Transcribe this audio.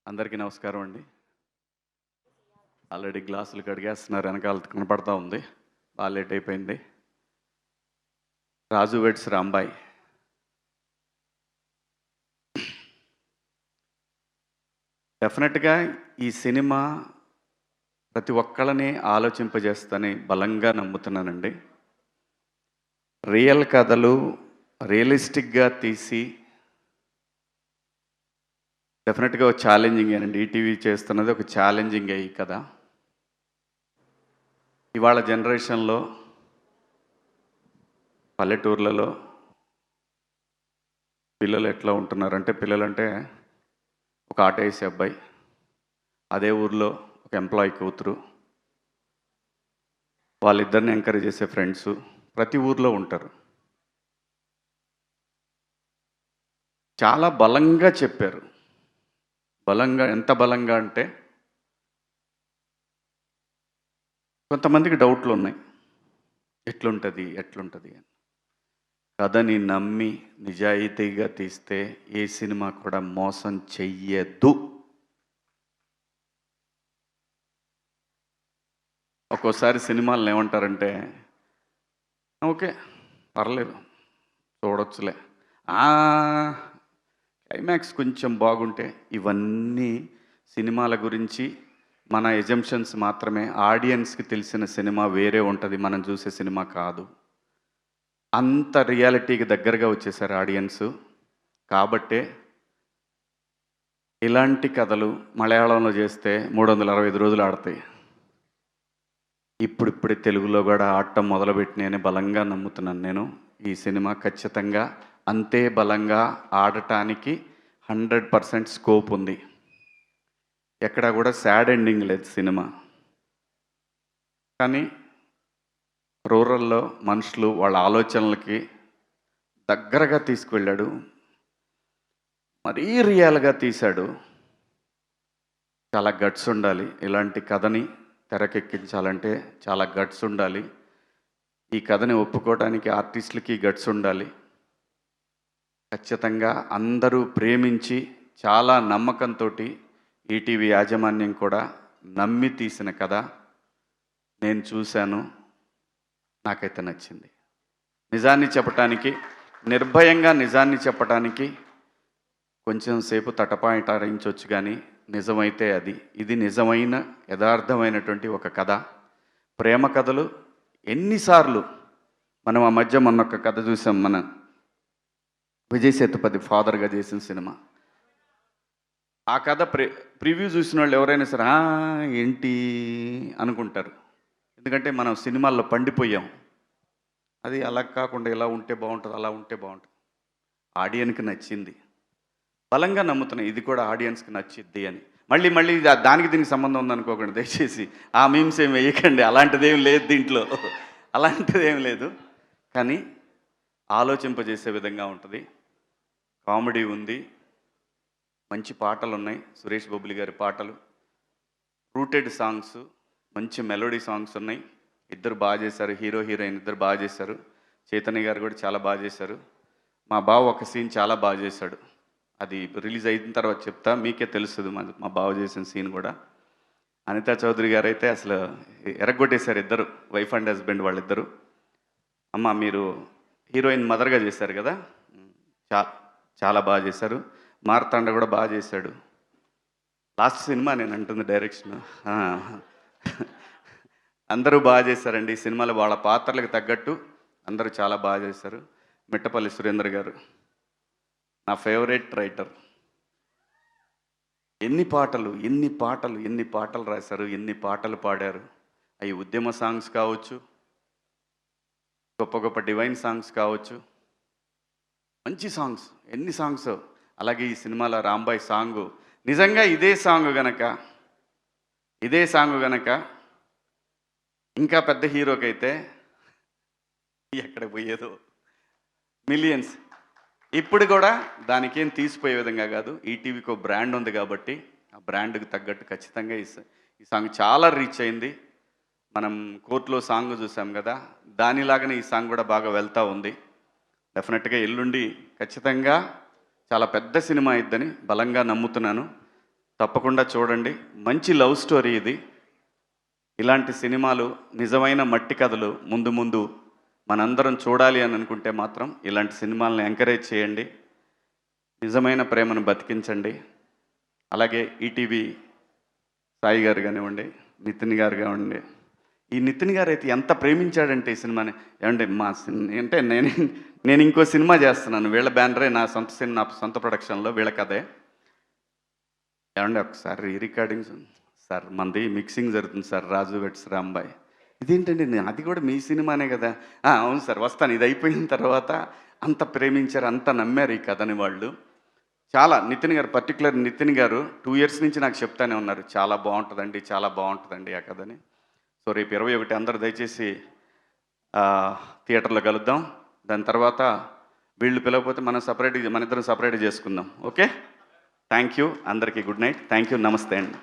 అందరికీ నమస్కారం అండి. ఆల్రెడీ గ్లాసులు కడిగేస్తున్నారు, వెనకాల కనపడతా ఉంది. బాగా లేట్ అయిపోయింది. రాజు వెడ్స్ రాంబాయ్. డెఫినెట్గా ఈ సినిమా ప్రతి ఒక్కళ్ళని ఆలోచింపజేస్తని బలంగా నమ్ముతున్నానండి. రియల్ కథలు రియలిస్టిక్గా తీసి డెఫినెట్గా ఒక ఛాలెంజింగ్ అండి. ఈటీవీ చేస్తున్నది ఒక ఛాలెంజింగ్ అయ్యి కదా. ఇవాళ జనరేషన్లో పల్లెటూర్లలో పిల్లలు ఎట్లా ఉంటున్నారంటే, పిల్లలంటే ఒక ఆటో వేసే అబ్బాయి, అదే ఊర్లో ఒక ఎంప్లాయీ కూతురు, వాళ్ళిద్దరిని ఎంకరేజ్ చేసే ఫ్రెండ్స్ ప్రతి ఊర్లో ఉంటారు. చాలా బలంగా చెప్పారు. బలంగా, ఎంత బలంగా అంటే కొంతమందికి డౌట్లు ఉన్నాయి, ఎట్లుంటుంది అని. కథని నమ్మి నిజాయితీగా తీస్తే ఏ సినిమా కూడా మోసం చెయ్యదు. ఒక్కోసారి సినిమాలను ఏమంటారంటే, ఓకే పర్లేదు చూడొచ్చులే, క్లైమాక్స్ కొంచెం బాగుంటే. ఇవన్నీ సినిమాల గురించి మన ఎజంప్షన్స్ మాత్రమే. ఆడియన్స్కి తెలిసిన సినిమా వేరే ఉంటుంది, మనం చూసే సినిమా కాదు. అంత రియాలిటీకి దగ్గరగా వచ్చేసారు ఆడియన్స్. కాబట్టే ఇలాంటి కథలు మలయాళంలో చేస్తే 365 రోజులు ఆడతాయి. ఇప్పుడిప్పుడే తెలుగులో కూడా ఆడటం మొదలుపెట్టినాయని బలంగా నమ్ముతున్నాను నేను. ఈ సినిమా ఖచ్చితంగా అంతే బలంగా ఆడటానికి 100% స్కోప్ ఉంది. ఎక్కడ కూడా సాడ్ ఎండింగ్ లేదు సినిమా. కానీ రూరల్లో మనుషులు వాళ్ళ ఆలోచనలకి దగ్గరగా తీసుకువెళ్ళాడు, మరీ రియల్గా తీశాడు. చాలా గట్స్ ఉండాలి ఇలాంటి కథని తెరకెక్కించాలంటే, చాలా గట్స్ ఉండాలి. ఈ కథని ఒప్పుకోవడానికి ఆర్టిస్టులకి గట్స్ ఉండాలి. ఖచ్చితంగా అందరూ ప్రేమించి చాలా నమ్మకంతో ఈటీవీ యాజమాన్యం కూడా నమ్మి తీసిన కథ. నేను చూశాను, నాకైతే నచ్చింది. నిజాన్ని చెప్పటానికి, నిర్భయంగా నిజాన్ని చెప్పటానికి కొంచెం సేపు తటపాయించవచ్చు, కానీ నిజమైతే ఇది నిజమైన యథార్థమైనటువంటి ఒక కథ. ప్రేమ కథలు ఎన్నిసార్లు మనం ఆ మధ్య మొన్నొక్క కథ చూసాం, మన విజయ్ సేతుపతి ఫాదర్గా చేసిన సినిమా. ఆ కథ ప్రివ్యూ చూసిన వాళ్ళు ఎవరైనా సరే ఏంటి అనుకుంటారు, ఎందుకంటే మనం సినిమాల్లో పండిపోయాం. అది అలా కాకుండా ఇలా ఉంటే బాగుంటుంది, అలా ఉంటే బాగుంటుంది. ఆడియన్స్కి నచ్చింది, బలంగా నమ్ముతున్నాయి ఇది కూడా ఆడియన్స్కి నచ్చిద్ది అని. మళ్ళీ దానికి దీనికి సంబంధం ఉందనుకోకండి దయచేసి. ఆ మీమ్స్ ఏమి వేయకండి, అలాంటిదేం లేదు దీంట్లో, అలాంటిదేం లేదు. కానీ ఆలోచింపజేసే విధంగా ఉంటుంది. కామెడీ ఉంది, మంచి పాటలు ఉన్నాయి, సురేష్ బొబ్బిలి గారి పాటలు, రూటెడ్ సాంగ్స్, మంచి మెలోడీ సాంగ్స్ ఉన్నాయి. ఇద్దరు బాగా చేశారు, హీరో హీరోయిన్ ఇద్దరు బాగా చేశారు. చైతన్య గారు కూడా చాలా బాగా చేశారు. మా బావ ఒక సీన్ చాలా బాగా చేశాడు, అది రిలీజ్ అయిన తర్వాత చెప్తా, మీకే తెలుస్తుంది మా బావ చేసిన సీన్ కూడా. అనితా చౌదరి గారు అయితే అసలు ఎరగొట్టేశారు, ఇద్దరు వైఫ్ అండ్ హస్బెండ్ వాళ్ళిద్దరు. అమ్మ మీరు హీరోయిన్ మదర్గా చేశారు కదా, చాలా బాగా చేశారు. మార్తాండ కూడా బాగా చేశాడు. లాస్ట్ సినిమా నేను అంటుంది డైరెక్షన్. అందరూ బాగా చేశారండి ఈ సినిమాలో, వాళ్ళ పాత్రలకు తగ్గట్టు అందరూ చాలా బాగా చేశారు. మిట్టపల్లి సురేందర్ గారు నా ఫేవరెట్ రైటర్. ఎన్ని పాటలు రాశారు, ఎన్ని పాటలు పాడారు. అవి ఉద్యమ సాంగ్స్ కావచ్చు, గొప్ప గొప్ప డివైన్ సాంగ్స్ కావచ్చు, మంచి సాంగ్స్, ఎన్ని సాంగ్స్. అలాగే ఈ సినిమాలో రాంబాయ్ సాంగు, నిజంగా ఇదే సాంగ్ గనక ఇంకా పెద్ద హీరోకైతే ఎక్కడ పోయేదో, మిలియన్స్. ఇప్పుడు కూడా దానికేం తీసిపోయే విధంగా కాదు, ఈటీవీకి ఒక బ్రాండ్ ఉంది కాబట్టి ఆ బ్రాండ్కి తగ్గట్టు ఖచ్చితంగా ఈ సాంగ్ చాలా రీచ్ అయింది. మనం కోర్టులో సాంగ్ చూసాం కదా, దానిలాగానే ఈ సాంగ్ కూడా బాగా వెళ్తూ ఉంది. డెఫినెట్గా ఎల్లుండి ఖచ్చితంగా చాలా పెద్ద సినిమా అయిద్దని బలంగా నమ్ముతున్నాను. తప్పకుండా చూడండి. మంచి లవ్ స్టోరీ ఇది. ఇలాంటి సినిమాలు, నిజమైన మట్టి కథలు ముందు ముందు మనందరం చూడాలి అని అనుకుంటే మాత్రం ఇలాంటి సినిమాలను ఎంకరేజ్ చేయండి. నిజమైన ప్రేమను బతికించండి. అలాగే ఈటీవీ సాయి గారు కానివ్వండి, నితిన్ గారు కానివ్వండి. ఈ నితిన్ గారు అయితే ఎంత ప్రేమించాడంటే ఈ సినిమాని. ఏమంటే అంటే నేను ఇంకో సినిమా చేస్తున్నాను, వీళ్ళ బ్యానరే, నా సొంత ప్రొడక్షన్లో వీళ్ళ కథే. ఏమండి ఒకసారి రికార్డింగ్స్ సార్, మనది మిక్సింగ్ జరుగుతుంది సార్, రాజు వెట్స్ రాంబాయ్. ఇదేంటండి, అది కూడా మీ సినిమానే కదా. అవును సార్ వస్తాను, ఇది అయిపోయిన తర్వాత. అంత ప్రేమించారు, అంత నమ్మారు ఈ కథని వాళ్ళు. చాలా నితిన్ గారు, పర్టికులర్ నితిన్ గారు 2 years నుంచి నాకు చెప్తానే ఉన్నారు, చాలా బాగుంటుందండి, చాలా బాగుంటుందండి ఆ కథని. సో రేపు 21 అందరూ దయచేసి థియేటర్లో కలుద్దాం. దాని తర్వాత వీళ్ళు పిలవకపోతే మన ఇద్దరం సపరేట్గా చేసుకుందాం. ఓకే, థ్యాంక్ యూ అందరికీ. Good night. Thank you. నమస్తే అండి.